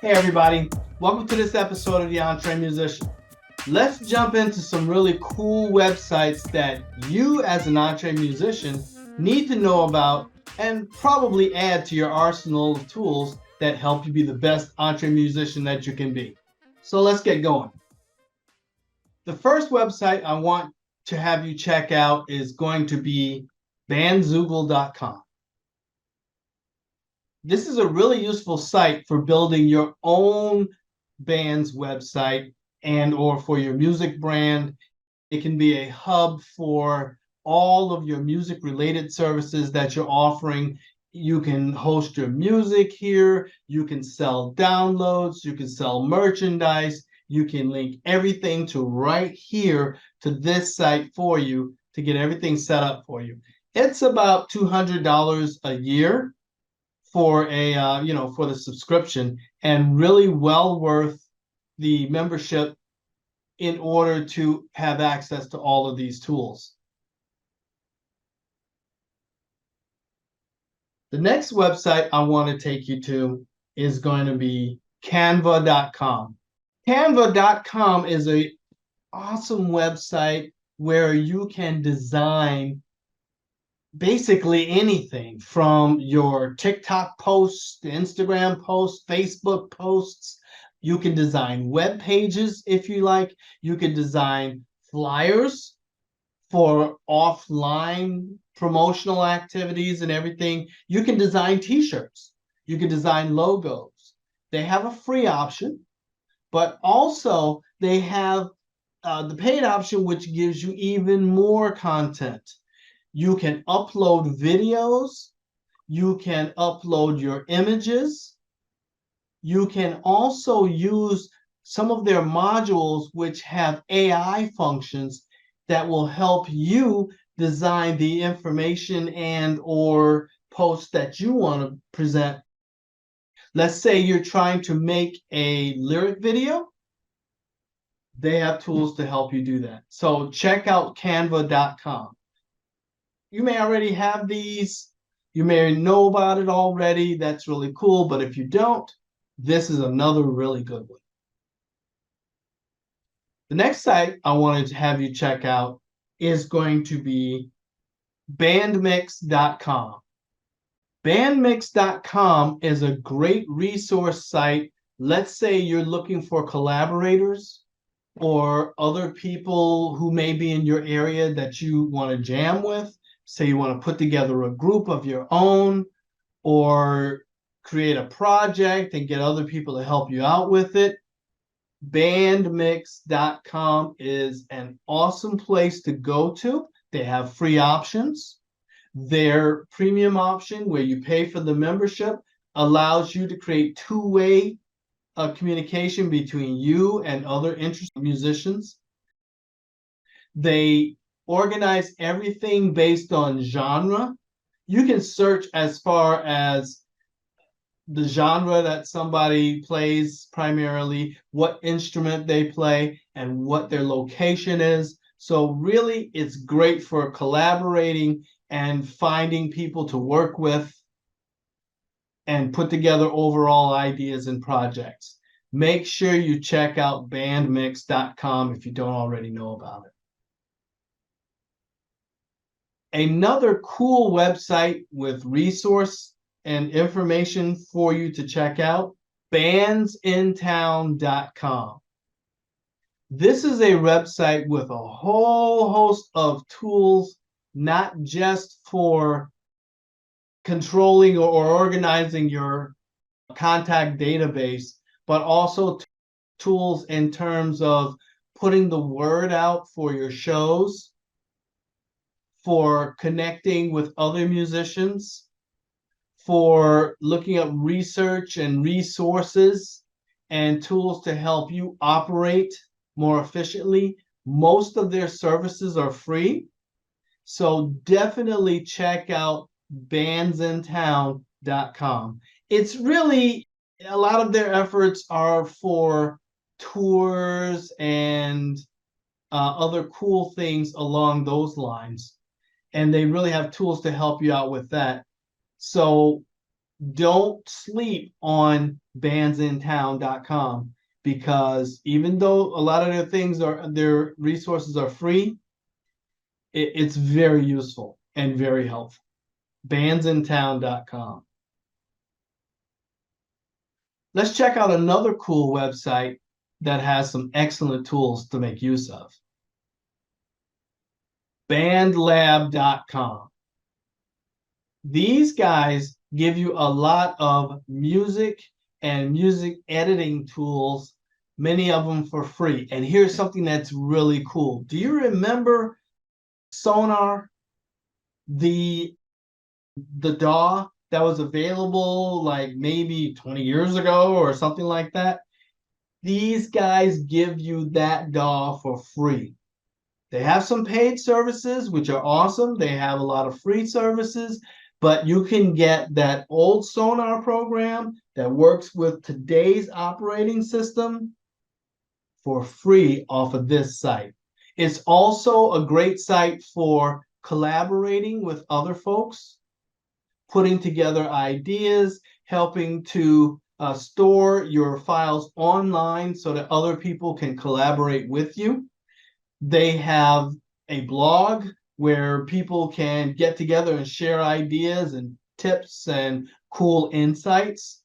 Hey everybody, welcome to this episode of the EntreMusician. Let's jump into some really cool websites that you as an EntreMusician need to know about and probably add to your arsenal of tools that help you be the best EntreMusician that you can be. So let's get going. The first website I want to have you check out is going to be bandzoogle.com. This is a really useful site for building your own band's website and or for your music brand. It can be a hub for all of your music related services that you're offering. You can host your music here. You can sell downloads. You can sell merchandise. You can link everything to right here to this site for you to get everything set up for you. It's about $200 a year for a for the subscription, and really well worth the membership in order to have access to all of these tools. The next website I want to take you to is going to be Canva.com. Canva.com is an awesome website where you can design basically anything from your TikTok posts, Instagram posts, Facebook posts. You can design web pages if you like. You can design flyers for offline promotional activities and everything. You can design t-shirts. You can design logos. They have a free option, but also they have the paid option, which gives you even more content. You can upload videos. You can upload your images. You can also use some of their modules which have AI functions that will help you design the information and or posts that you want to present. Let's say you're trying to make a lyric video. They have tools to help you do that. So check out Canva.com. You may already have these. You may know about it already. That's really cool. But if you don't, this is another really good one. The next site I wanted to have you check out is going to be bandmix.com. Bandmix.com is a great resource site. Let's say you're looking for collaborators or other people who may be in your area that you want to jam with. Say you want to put together a group of your own or create a project and get other people to help you out with it. Bandmix.com is an awesome place to go to. They have free options. Their premium option, where you pay for the membership, allows you to create two-way communication between you and other interested musicians. They organize everything based on genre. You can search as far as the genre that somebody plays primarily, what instrument they play, and what their location is. So really, it's great for collaborating and finding people to work with and put together overall ideas and projects. Make sure you check out bandmix.com if you don't already know about it. Another cool website with resource and information for you to check out, bandsintown.com. This is a website with a whole host of tools, not just for controlling or organizing your contact database, but also tools in terms of putting the word out for your shows, for connecting with other musicians, for looking up research and resources and tools to help you operate more efficiently. Most of their services are free. So definitely check out bandsintown.com. It's really, a lot of their efforts are for tours and other cool things along those lines. And they really have tools to help you out with that. So don't sleep on bandsintown.com, because even though a lot of their resources are free, it's very useful and very helpful. bandsintown.com. Let's check out another cool website that has some excellent tools to make use of. bandlab.com. These guys give you a lot of music and music editing tools, many of them for free. And here's something that's really cool. Do you remember Sonar, the DAW that was available like maybe 20 years ago or something like that? These guys give you that DAW for free. They have some paid services, which are awesome. They have a lot of free services, but you can get that old Sonar program that works with today's operating system for free off of this site. It's also a great site for collaborating with other folks, putting together ideas, helping to store your files online so that other people can collaborate with you. They have a blog where people can get together and share ideas and tips and cool insights.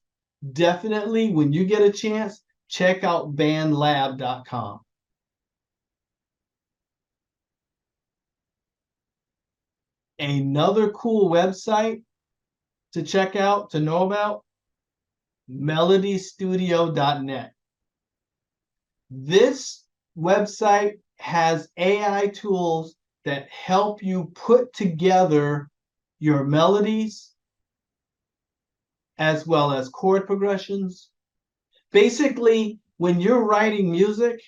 Definitely, when you get a chance, check out bandlab.com. Another cool website to check out, to know about, melodystudio.net. This website has AI tools that help you put together your melodies as well as chord progressions. Basically, when you're writing music,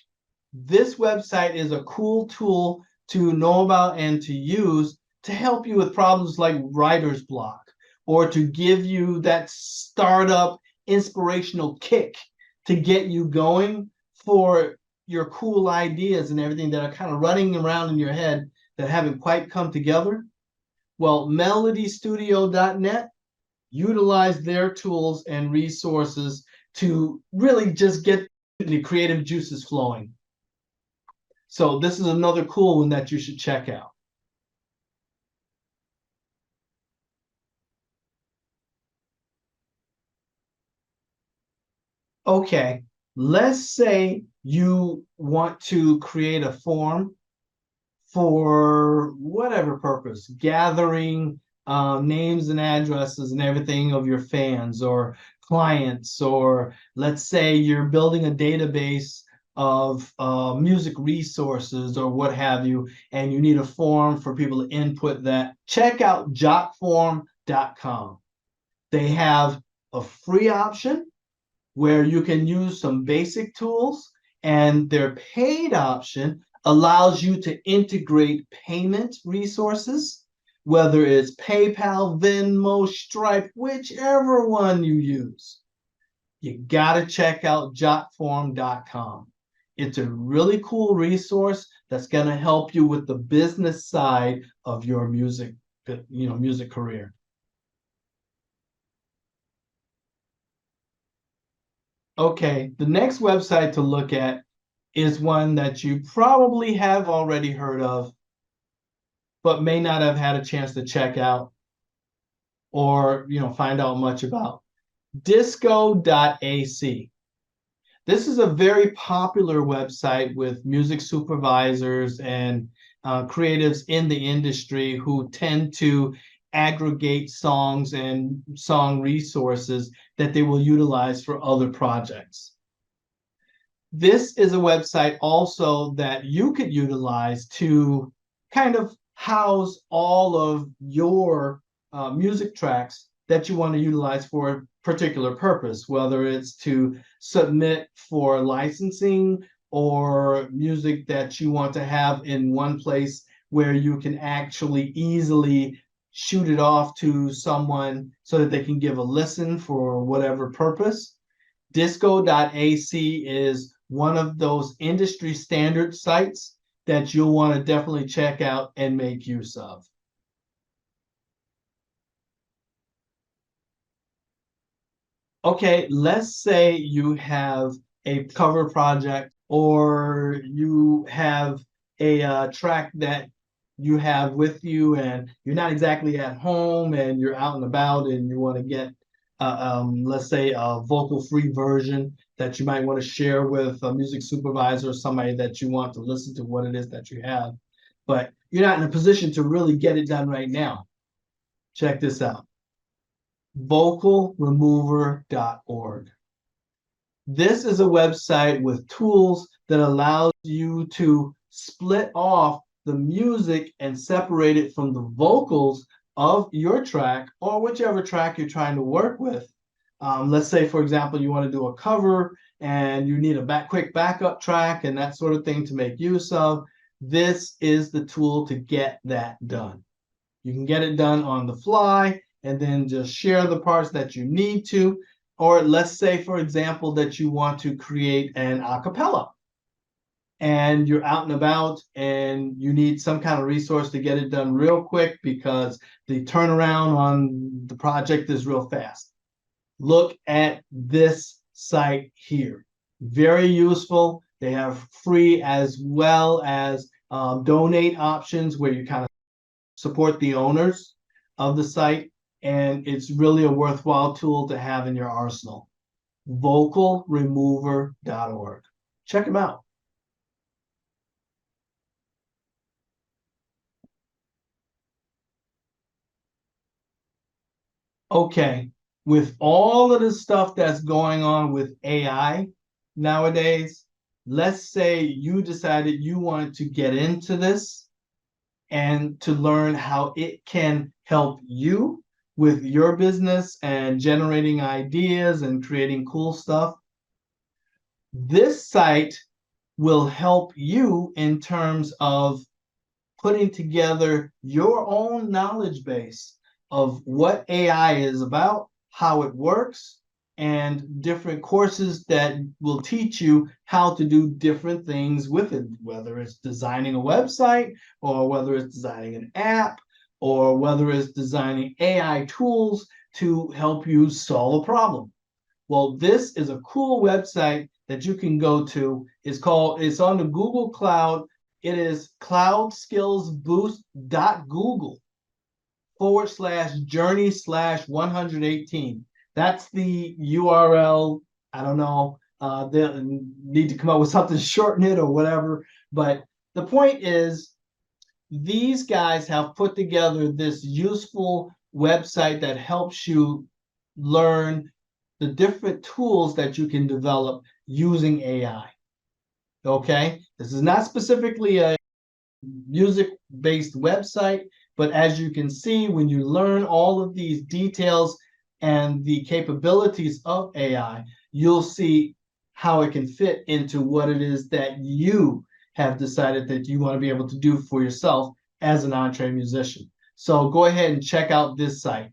this website is a cool tool to know about and to use to help you with problems like writer's block, or to give you that startup inspirational kick to get you going for your cool ideas and everything that are kind of running around in your head that haven't quite come together. Well, melodystudio.net utilize their tools and resources to really just get the creative juices flowing. So this is another cool one that you should check out. Okay, let's say you want to create a form for whatever purpose, gathering names and addresses and everything of your fans or clients, or let's say you're building a database of music resources or what have you, and you need a form for people to input that. Check out jotform.com. They have a free option where you can use some basic tools, and their paid option allows you to integrate payment resources, whether it's PayPal, Venmo, Stripe, whichever one you use. You gotta check out jotform.com. It's a really cool resource that's gonna help you with the business side of your music career. Okay, the next website to look at is one that you probably have already heard of, but may not have had a chance to check out or find out much about. Disco.ac. This is a very popular website with music supervisors and creatives in the industry who tend to aggregate songs and song resources that they will utilize for other projects. This is a website also that you could utilize to kind of house all of your music tracks that you want to utilize for a particular purpose, whether it's to submit for licensing or music that you want to have in one place where you can actually easily shoot it off to someone so that they can give a listen for whatever purpose. Disco.ac is one of those industry standard sites that you'll want to definitely check out and make use of. Okay, let's say you have a cover project, or you have a track that you have with you and you're not exactly at home and you're out and about and you want to get, let's say, a vocal free version that you might want to share with a music supervisor or somebody that you want to listen to what it is that you have, but you're not in a position to really get it done right now. Check this out. Vocalremover.org. This is a website with tools that allows you to split off the music and separate it from the vocals of your track or whichever track you're trying to work with. Let's say, for example, you want to do a cover and you need a quick backup track and that sort of thing to make use of. This is the tool to get that done. You can get it done on the fly and then just share the parts that you need to. Or let's say, for example, that you want to create an a cappella and you're out and about and you need some kind of resource to get it done real quick because the turnaround on the project is real fast. Look at this site here. Very useful. They have free as well as donate options where you kind of support the owners of the site, and it's really a worthwhile tool to have in your arsenal. Vocalremover.org. Check them out. Okay, with all of the stuff that's going on with AI nowadays, let's say you decided you wanted to get into this and to learn how it can help you with your business and generating ideas and creating cool stuff. This site will help you in terms of putting together your own knowledge base of what AI is about, how it works, and different courses that will teach you how to do different things with it, whether it's designing a website or whether it's designing an app or whether it's designing AI tools to help you solve a problem. Well, this is a cool website that you can go to. It's on the Google Cloud. It is CloudSkillsBoost.google /journey/118. That's the URL. I don't know. They'll need to come up with something to shorten it or whatever. But the point is, these guys have put together this useful website that helps you learn the different tools that you can develop using AI. Okay, this is not specifically a music-based website, but as you can see, when you learn all of these details and the capabilities of AI, you'll see how it can fit into what it is that you have decided that you want to be able to do for yourself as an EntreMusician. So go ahead and check out this site.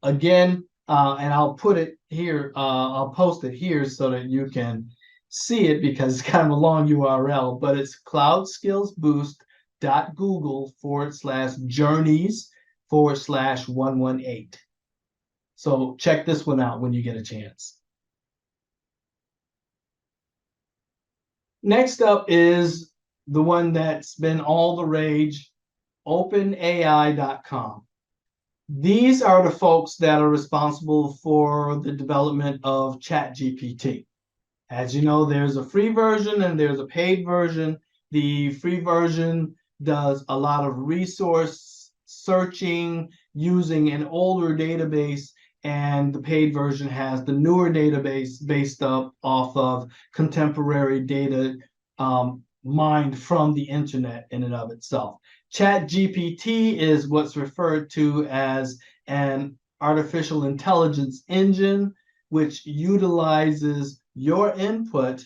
Again, and I'll put it here, I'll post it here so that you can see it because it's kind of a long URL, but it's CloudSkillsBoost.google /journeys/118. So check this one out when you get a chance. Next up is the one that's been all the rage, OpenAI.com. These are the folks that are responsible for the development of ChatGPT. As you know, there's a free version and there's a paid version. The free version does a lot of resource searching using an older database, and the paid version has the newer database based off of contemporary data mined from the internet in and of itself. ChatGPT is what's referred to as an artificial intelligence engine, which utilizes your input,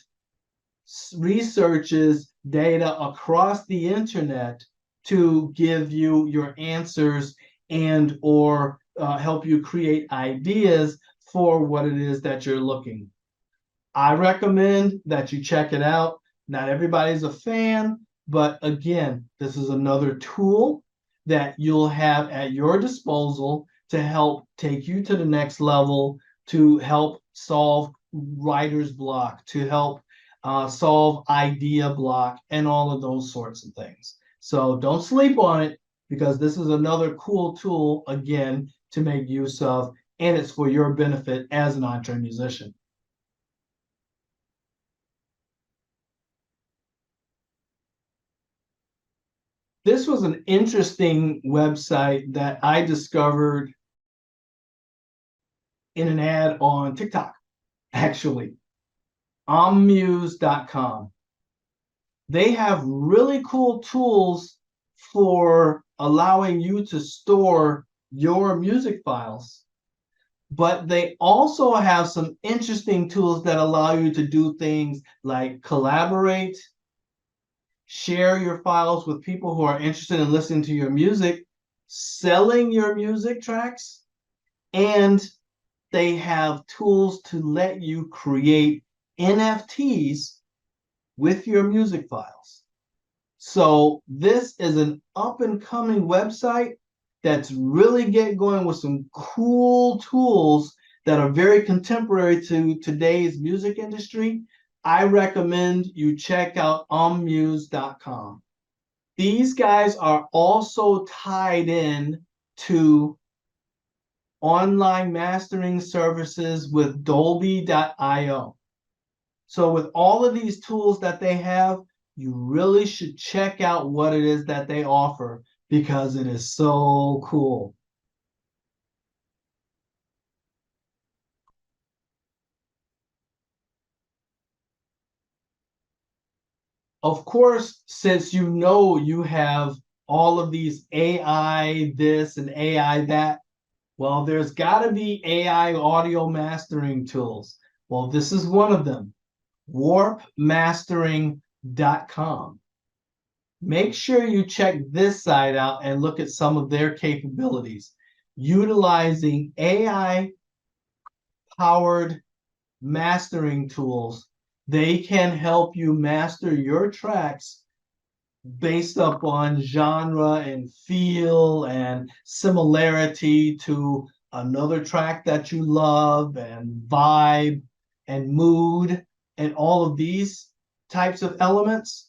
researches data across the internet to give you your answers and or help you create ideas for what it is that you're looking. I recommend that you check it out. Not everybody's a fan, but again, this is another tool that you'll have at your disposal to help take you to the next level, to help solve writer's block, to help solve idea block, and all of those sorts of things. So don't sleep on it, because this is another cool tool, again, to make use of, and it's for your benefit as an EntreMusician. This was an interesting website that I discovered in an ad on TikTok, actually. EntreMuse.com. They have really cool tools for allowing you to store your music files, but they also have some interesting tools that allow you to do things like collaborate, share your files with people who are interested in listening to your music, selling your music tracks, and they have tools to let you create NFTs with your music files. So this is an up-and-coming website that's really getting going with some cool tools that are very contemporary to today's music industry. I recommend you check out EntreMuse.com. These guys are also tied in to online mastering services with Dolby.io. So with all of these tools that they have, you really should check out what it is that they offer, because it is so cool. Of course, since you know you have all of these AI this and AI that, well, there's got to be AI audio mastering tools. Well, this is one of them, warpmastering.com. Make sure you check this site out and look at some of their capabilities. Utilizing AI-powered mastering tools, they can help you master your tracks based upon genre and feel and similarity to another track that you love, and vibe and mood and all of these types of elements.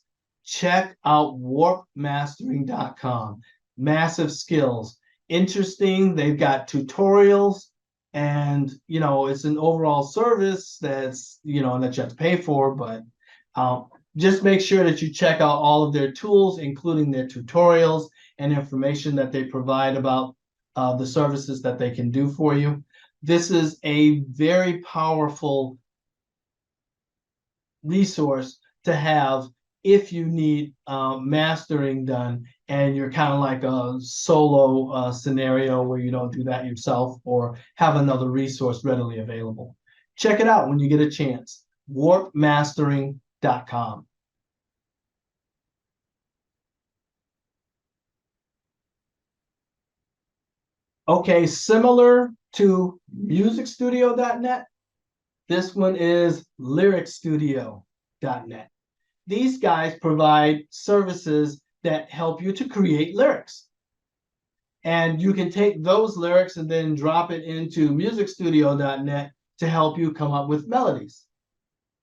Check out warpmastering.com. Massive skills. Interesting. They've got tutorials, and it's an overall service that's that you have to pay for, but just make sure that you check out all of their tools, including their tutorials and information that they provide about the services that they can do for you. This is a very powerful resource to have if you need mastering done, and you're kind of like a solo scenario where you don't do that yourself or have another resource readily available. Check it out when you get a chance. warpmastering.com. Okay, similar to musicstudio.net, this one is lyricstudio.net. These guys provide services that help you to create lyrics. And you can take those lyrics and then drop it into musicstudio.net to help you come up with melodies.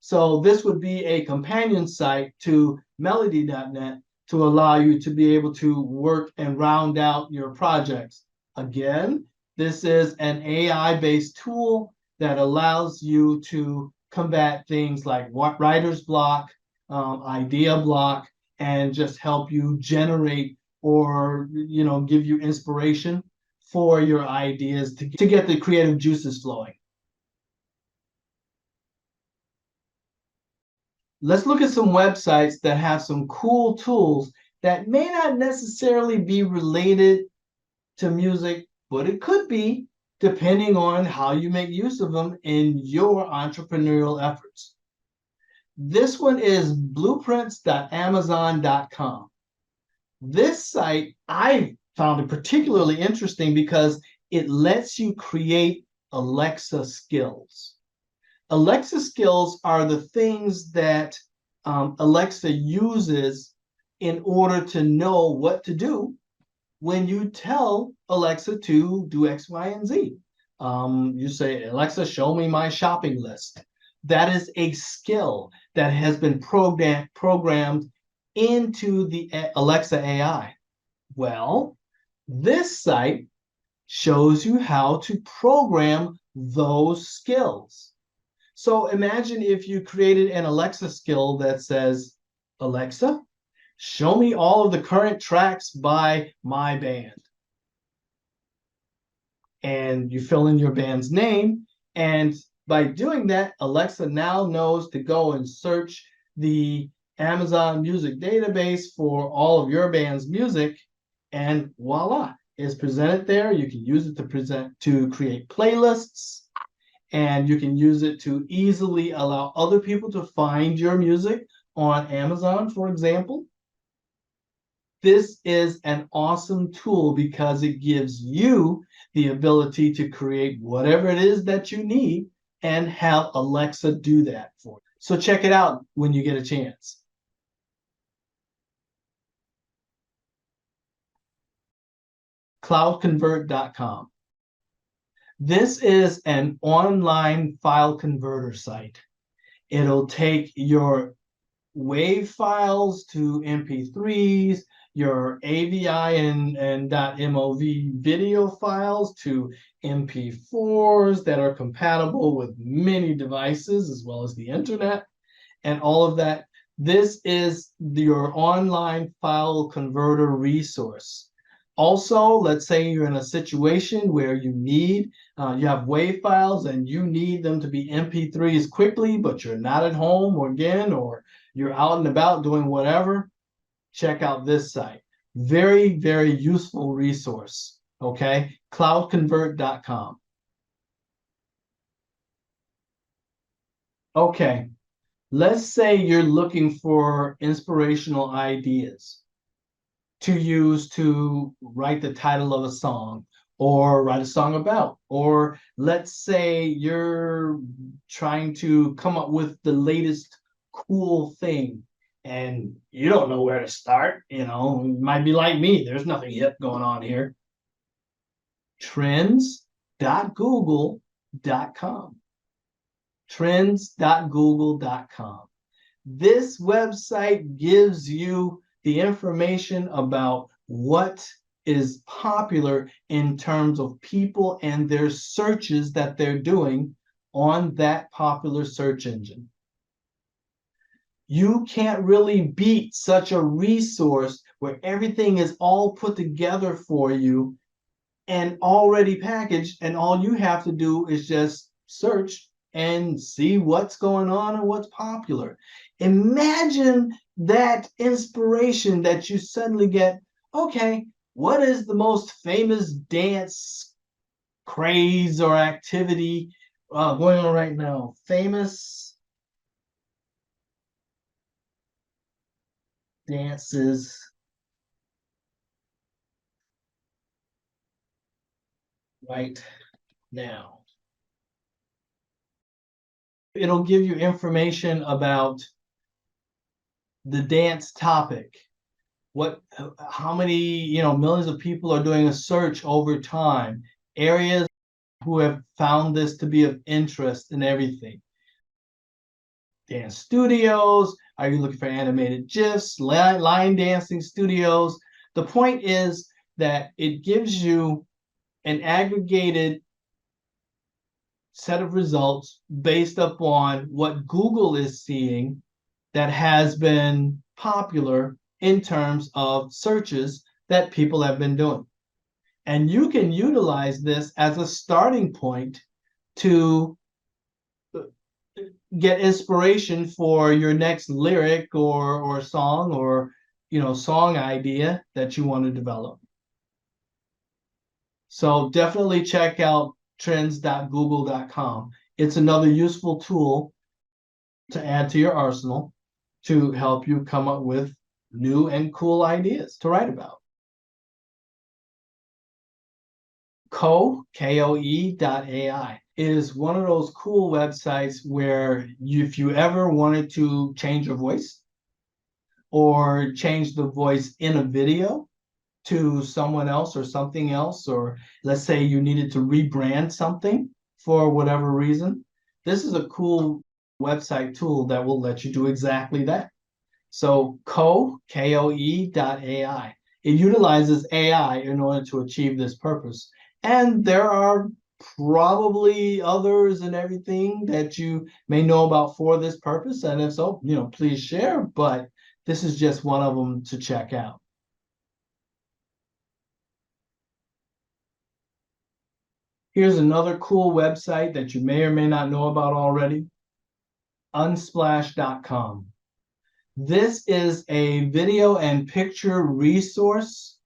So this would be a companion site to melody.net to allow you to be able to work and round out your projects. Again, this is an AI-based tool that allows you to combat things like writer's block, idea block, and just help you generate or give you inspiration for your ideas to get the creative juices flowing. Let's look at some websites that have some cool tools that may not necessarily be related to music, but it could be, depending on how you make use of them in your entrepreneurial efforts. This one is blueprints.amazon.com. This site, I found it particularly interesting because it lets you create Alexa skills. Alexa skills are the things that Alexa uses in order to know what to do when you tell Alexa to do X, Y, and Z. You say, Alexa, show me my shopping list. That is a skill that has been programmed into the Alexa AI. Well, this site shows you how to program those skills. So imagine if you created an Alexa skill that says, Alexa, show me all of the current tracks by my band. And you fill in your band's name. And by doing that, Alexa now knows to go and search the Amazon Music database for all of your band's music. And voila, it's presented there. You can use it to create playlists, and you can use it to easily allow other people to find your music on Amazon, for example. This is an awesome tool because it gives you the ability to create whatever it is that you need and have Alexa do that for you. So check it out when you get a chance. CloudConvert.com. This is an online file converter site. It'll take your WAV files to MP3s, your AVI and .mov video files to MP4s that are compatible with many devices as well as the internet and all of that. This is your online file converter resource. Also, let's say you're in a situation where you have WAV files and you need them to be MP3s quickly, but you're not at home or you're out and about doing whatever. Check out this site. Very, very useful resource. Okay, CloudConvert.com. Okay, let's say you're looking for inspirational ideas to use to write the title of a song or write a song about. Or let's say you're trying to come up with the latest cool thing and you don't know where to start. You might be like me. There's nothing hip going on here. Trends.google.com. Trends.google.com. This website gives you the information about what is popular in terms of people and their searches that they're doing on that popular search engine. You can't really beat such a resource where everything is all put together for you and already packaged, and all you have to do is just search and see what's going on and what's popular. Imagine that inspiration that you suddenly get. Okay, what is the most famous dance craze or activity going on right now? Famous dances right now. It'll give you information about the dance topic. How many, millions of people are doing a search over time, areas who have found this to be of interest and everything. Dance studios, are you looking for animated GIFs, line dancing studios? The point is that it gives you an aggregated set of results based upon what Google is seeing that has been popular in terms of searches that people have been doing. And you can utilize this as a starting point to get inspiration for your next lyric or song or song idea that you want to develop. So definitely check out trends.google.com. It's another useful tool to add to your arsenal to help you come up with new and cool ideas to write about. Koe.AI is one of those cool websites where if you ever wanted to change your voice or change the voice in a video to someone else or something else, or let's say you needed to rebrand something for whatever reason, this is a cool website tool that will let you do exactly that. So Koe.AI. It utilizes AI in order to achieve this purpose. And there are probably others and everything that you may know about for this purpose. And if so, please share. But this is just one of them to check out. Here's another cool website that you may or may not know about already, Unsplash.com. This is a video and picture resource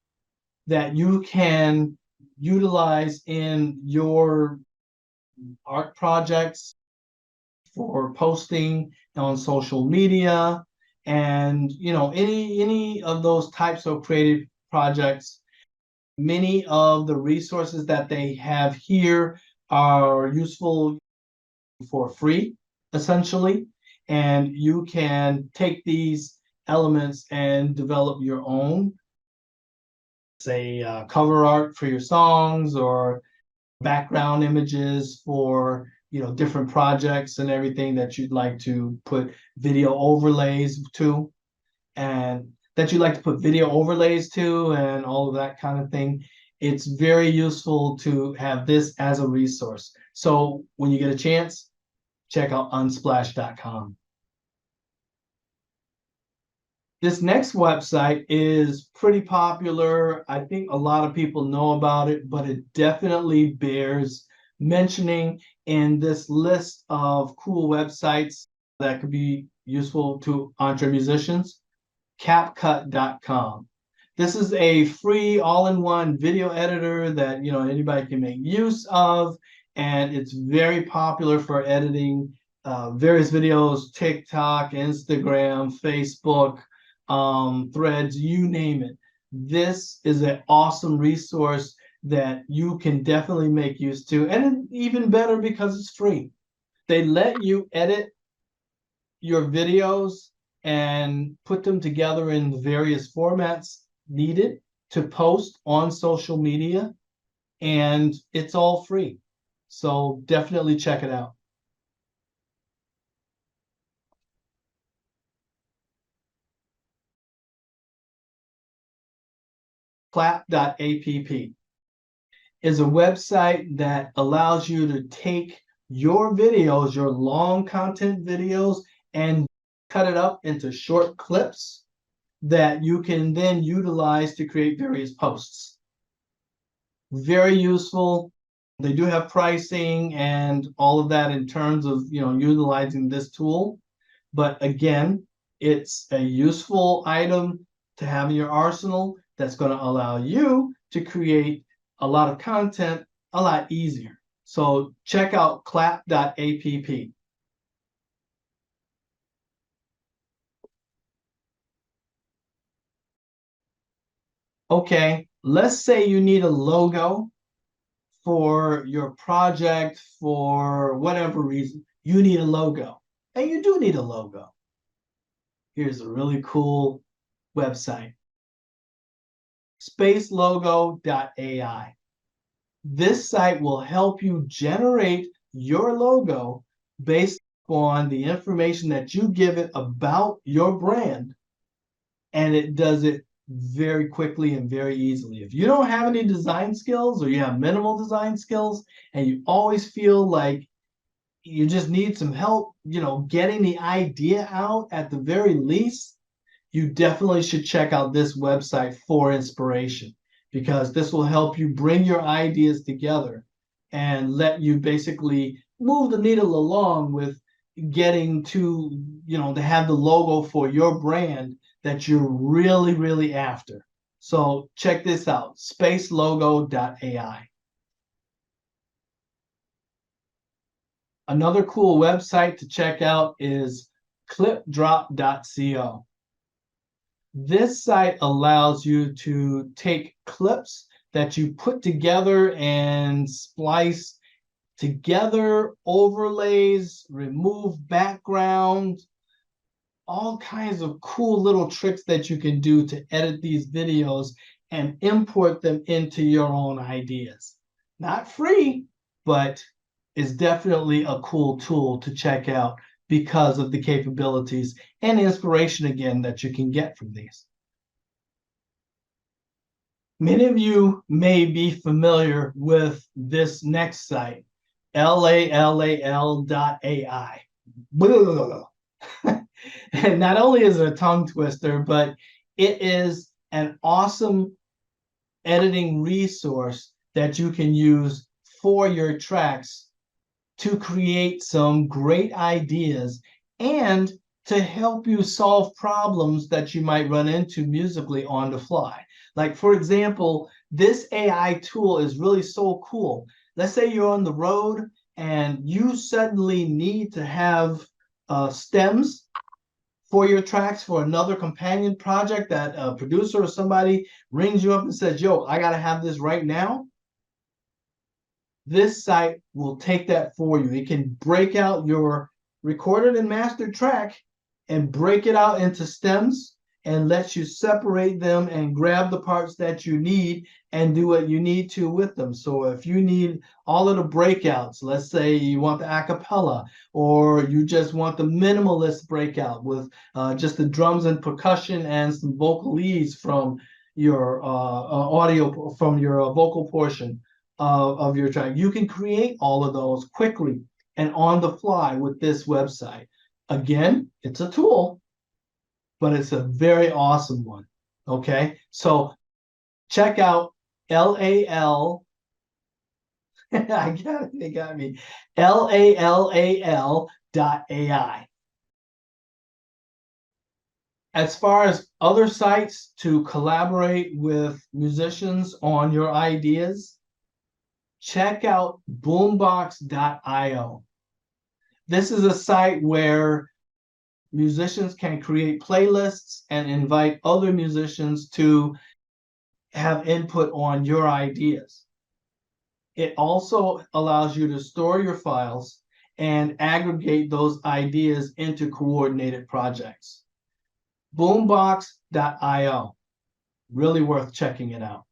that you can utilize in your art projects for posting on social media, and any of those types of creative projects. Many of the resources that they have here are useful for free, essentially, and you can take these elements and develop your own, say, cover art for your songs or background images for different projects and everything that you'd like to put video overlays to, and all of that kind of thing. It's very useful to have this as a resource. So when you get a chance, check out unsplash.com. This next website is pretty popular. I think a lot of people know about it, but it definitely bears mentioning in this list of cool websites that could be useful to EntreMusicians, CapCut.com. This is a free all-in-one video editor that anybody can make use of, and it's very popular for editing various videos, TikTok, Instagram, Facebook, Threads, you name it. This is an awesome resource that you can definitely make use to, and even better because it's free. They let you edit your videos and put them together in the various formats needed to post on social media, and it's all free. So definitely check it out. Klap.app is a website that allows you to take your videos, your long content videos, and cut it up into short clips that you can then utilize to create various posts. Very useful. They do have pricing and all of that in terms of utilizing this tool. But again, it's a useful item to have in your arsenal that's going to allow you to create a lot of content a lot easier. So check out Klap.app. Okay, let's say you need a logo for your project for whatever reason. You need a logo, and you do need a logo. Here's a really cool website, Spacelogo.ai. This site will help you generate your logo based on the information that you give it about your brand, and it does it very quickly and very easily. If you don't have any design skills, or you have minimal design skills, and you always feel like you just need some help, getting the idea out at the very least, you definitely should check out this website for inspiration, because this will help you bring your ideas together and let you basically move the needle along with getting to, to have the logo for your brand that you're really, really after. So check this out, Spacelogo.ai. Another cool website to check out is Klap.app. This site allows you to take clips that you put together and splice together, overlays, remove background, all kinds of cool little tricks that you can do to edit these videos and import them into your own ideas. Not free, but it's definitely a cool tool to check out because of the capabilities and inspiration, again, that you can get from these. Many of you may be familiar with this next site, Lalal.ai. And not only is it a tongue twister, but it is an awesome editing resource that you can use for your tracks to create some great ideas and to help you solve problems that you might run into musically on the fly. Like, for example, this AI tool is really so cool. Let's say you're on the road and you suddenly need to have stems for your tracks for another companion project that a producer or somebody rings you up and says, yo, I got to have this right now. This site will take that for you. It can break out your recorded and mastered track and break it out into stems and let you separate them and grab the parts that you need and do what you need to with them. So if you need all of the breakouts, let's say you want the acapella, or you just want the minimalist breakout with just the drums and percussion and some vocal leads from your audio, from your vocal portion of your track, you can create all of those quickly and on the fly with this website. Again, it's a tool, but it's a very awesome one. Okay, so check out LAL. I got it, they got me. LALAL.ai. As far as other sites to collaborate with musicians on your ideas, check out Boombox.io. This is a site where musicians can create playlists and invite other musicians to have input on your ideas. It also allows you to store your files and aggregate those ideas into coordinated projects. Boombox.io, really worth checking it out.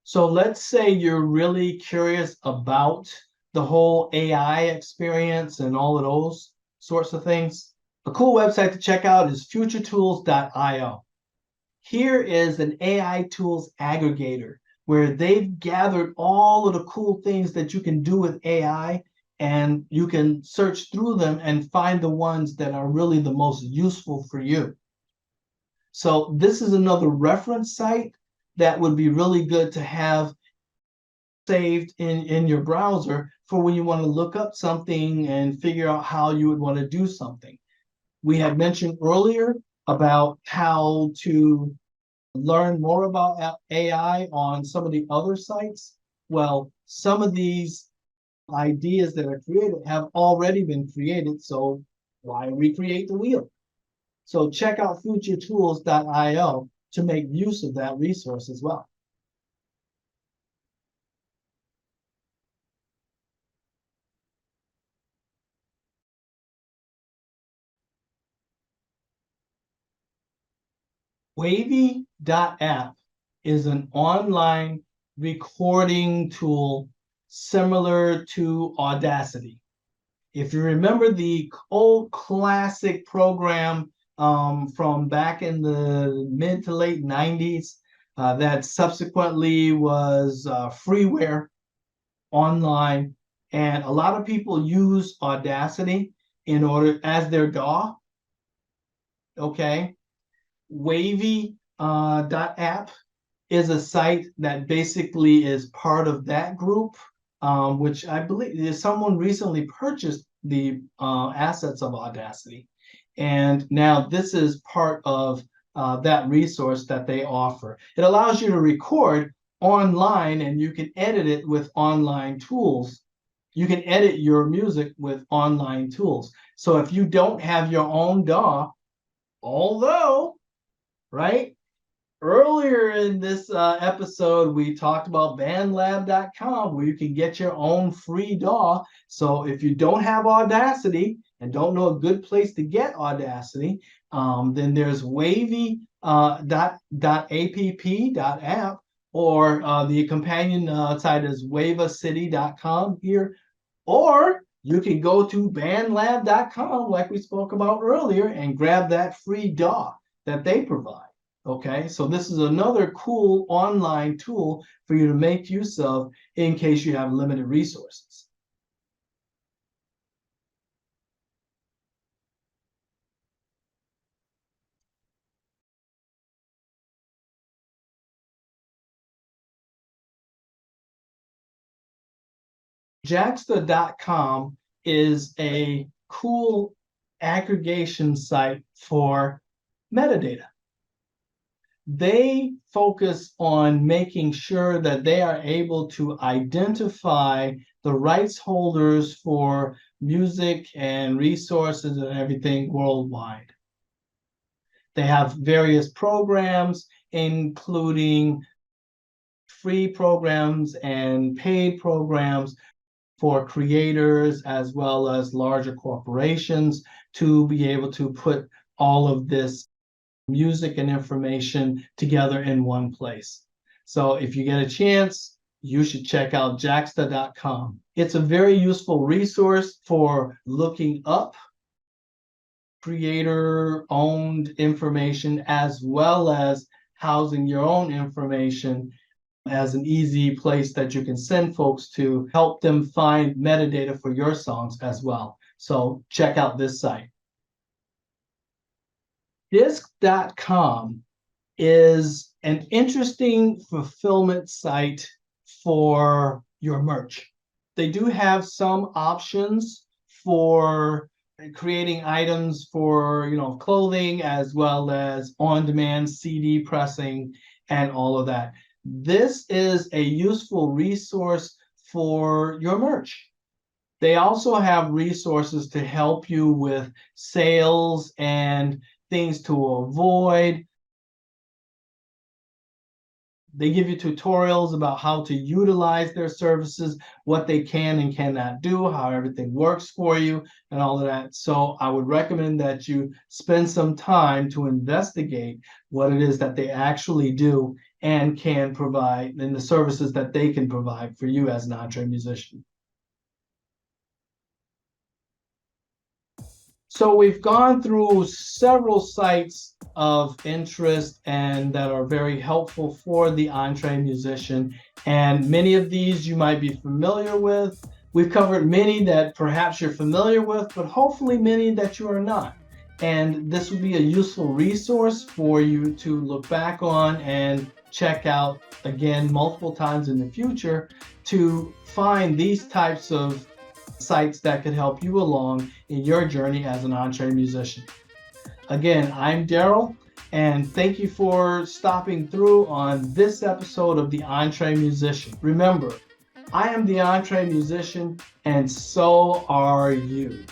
So let's say you're really curious about the whole AI experience and all of those sorts of things. A cool website to check out is futuretools.io. Here is an AI tools aggregator where they've gathered all of the cool things that you can do with AI, and you can search through them and find the ones that are really the most useful for you. So this is another reference site that would be really good to have saved in your browser for when you want to look up something and figure out how you would want to do something. We had mentioned earlier about how to learn more about AI on some of the other sites. Well, some of these ideas that are created have already been created, so why recreate the wheel? So check out futuretools.io to make use of that resource as well. Wavy.app is an online recording tool similar to Audacity. If you remember the old classic program from back in the mid to late 90s that subsequently was freeware online, and a lot of people use Audacity in order as their DAW. Okay, Wavy.app is a site that basically is part of that group, which I believe someone recently purchased the assets of Audacity. And now this is part of that resource that they offer. It allows you to record online, and you can edit it with online tools. You can edit your music with online tools. So if you don't have your own DAW, although, right, Earlier in this episode, we talked about BandLab.com, where you can get your own free DAW. So if you don't have Audacity and don't know a good place to get Audacity, then there's Wavy.app, or the companion site is wavacity.com here, or you can go to bandlab.com, like we spoke about earlier, and grab that free DAW that they provide. Okay, so this is another cool online tool for you to make use of in case you have limited resources. Jaxsta.com is a cool aggregation site for metadata. They focus on making sure that they are able to identify the rights holders for music and resources and everything worldwide. They have various programs, including free programs and paid programs for creators as well as larger corporations to be able to put all of this music and information together in one place. So if you get a chance, you should check out Jaxsta.com. It's a very useful resource for looking up creator-owned information as well as housing your own information as an easy place that you can send folks to help them find metadata for your songs as well. So check out this site. Disc.com is an interesting fulfillment site for your merch. They do have some options for creating items for, clothing, as well as on-demand CD pressing and all of that. This is a useful resource for your merch. They also have resources to help you with sales and things to avoid. They give you tutorials about how to utilize their services, what they can and cannot do, how everything works for you, and all of that. So I would recommend that you spend some time to investigate what it is that they actually do and can provide, and the services that they can provide for you as an entree musician. So we've gone through several sites of interest and that are very helpful for the entree musician. And many of these you might be familiar with. We've covered many that perhaps you're familiar with, but hopefully many that you are not. And this will be a useful resource for you to look back on and check out again multiple times in the future to find these types of sites that could help you along in your journey as an entree musician. Again, I'm Darrell, and thank you for stopping through on this episode of the Entree Musician. Remember, I am the entree musician, and so are you.